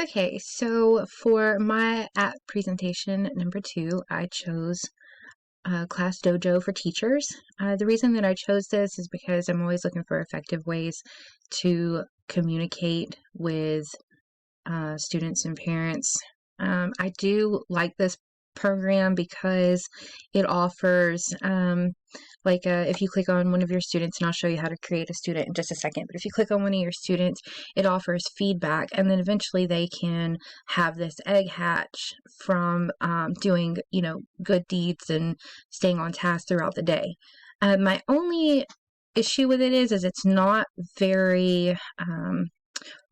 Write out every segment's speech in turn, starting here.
Okay, so for my app presentation number 2, I chose ClassDojo for teachers. The reason that I chose this is because I'm always looking for effective ways to communicate with students and parents. I do like this program because it offers if you click on one of your students, and I'll show you how to create a student in just a second, but if you click on one of your students, it offers feedback, and then eventually they can have this egg hatch from doing good deeds and staying on task throughout the day. My only issue with it is it's not very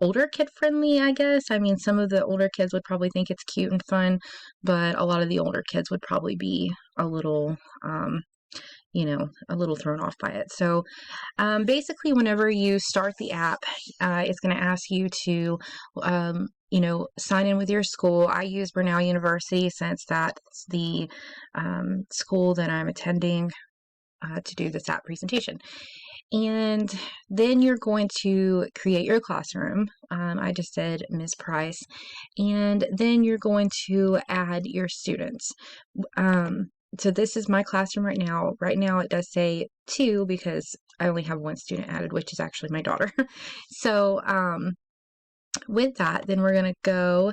older kid friendly, I guess. I mean, some of the older kids would probably think it's cute and fun, but a lot of the older kids would probably be a little thrown off by it. So basically, whenever you start the app, it's going to ask you to sign in with your school. I use Brenau University since that's the school that I'm attending to do this app presentation. And then you're going to create your classroom. I just did Ms. Price. And then you're going to add your students. So this is my classroom right now. Right now it does say 2 because I only have 1 student added, which is actually my daughter. So with that, then we're going to go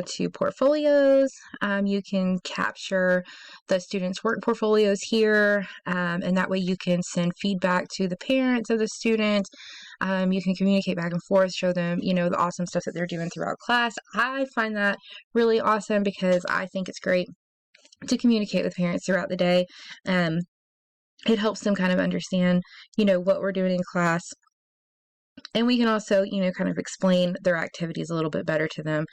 to portfolios. You can capture the students' work portfolios here, and that way you can send feedback to the parents of the student. You can communicate back and forth, show them, the awesome stuff that they're doing throughout class. I find that really awesome because I think it's great to communicate with parents throughout the day. It helps them kind of understand, what we're doing in class. And we can also, kind of explain their activities a little bit better to them.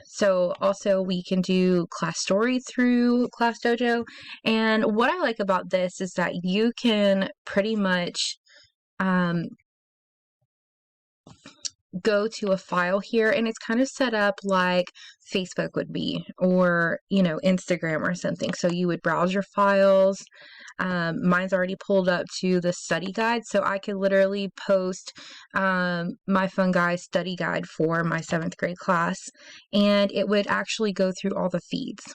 So also we can do class story through ClassDojo. And what I like about this is that you can pretty much go to a file here, and it's kind of set up like Facebook would be, or Instagram or something. So you would browse your files. Mine's already pulled up to the study guide, so I could literally post my fungi study guide for my 7th grade class, and it would actually go through all the feeds.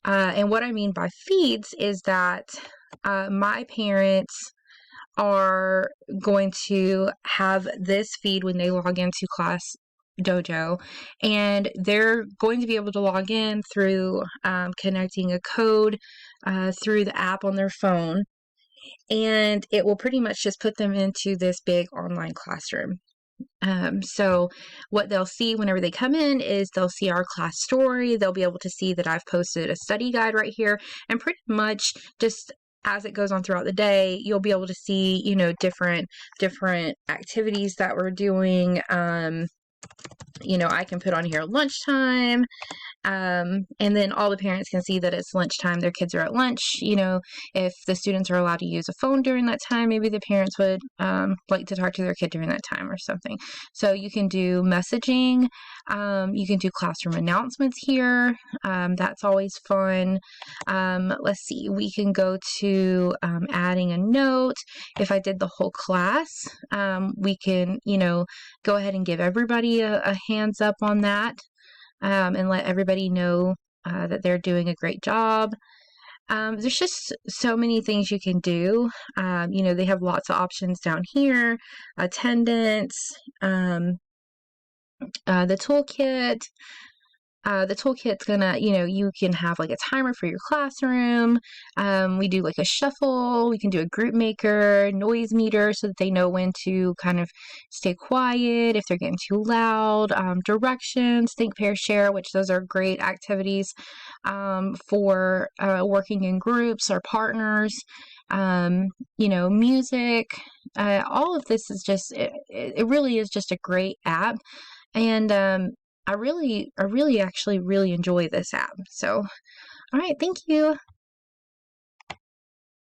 And what I mean by feeds is that my parents are going to have this feed when they log into ClassDojo, and they're going to be able to log in through connecting a code through the app on their phone, and it will pretty much just put them into this big online classroom. So what they'll see whenever they come in is they'll see our class story. They'll be able to see that I've posted a study guide right here, and pretty much just as it goes on throughout the day, you'll be able to see, different activities that we're doing. I can put on here lunchtime, and then all the parents can see that it's lunchtime. Their kids are at lunch. If the students are allowed to use a phone during that time, maybe the parents would like to talk to their kid during that time or something. So you can do messaging. You can do classroom announcements here. That's always fun. Let's see. We can go to adding a note. If I did the whole class, we can, go ahead and give everybody a hands up on that. And let everybody know that they're doing a great job. There's just so many things you can do. They have lots of options down here. Attendance, the toolkit. The toolkit's gonna, you can have like a timer for your classroom. We do like a shuffle. We can do a group maker, noise meter, so that they know when to kind of stay quiet if they're getting too loud. Directions, think, pair, share, which those are great activities for working in groups or partners. Music. All of this is just, it really is just a great app. And I really actually really enjoy this app. So, all right, thank you.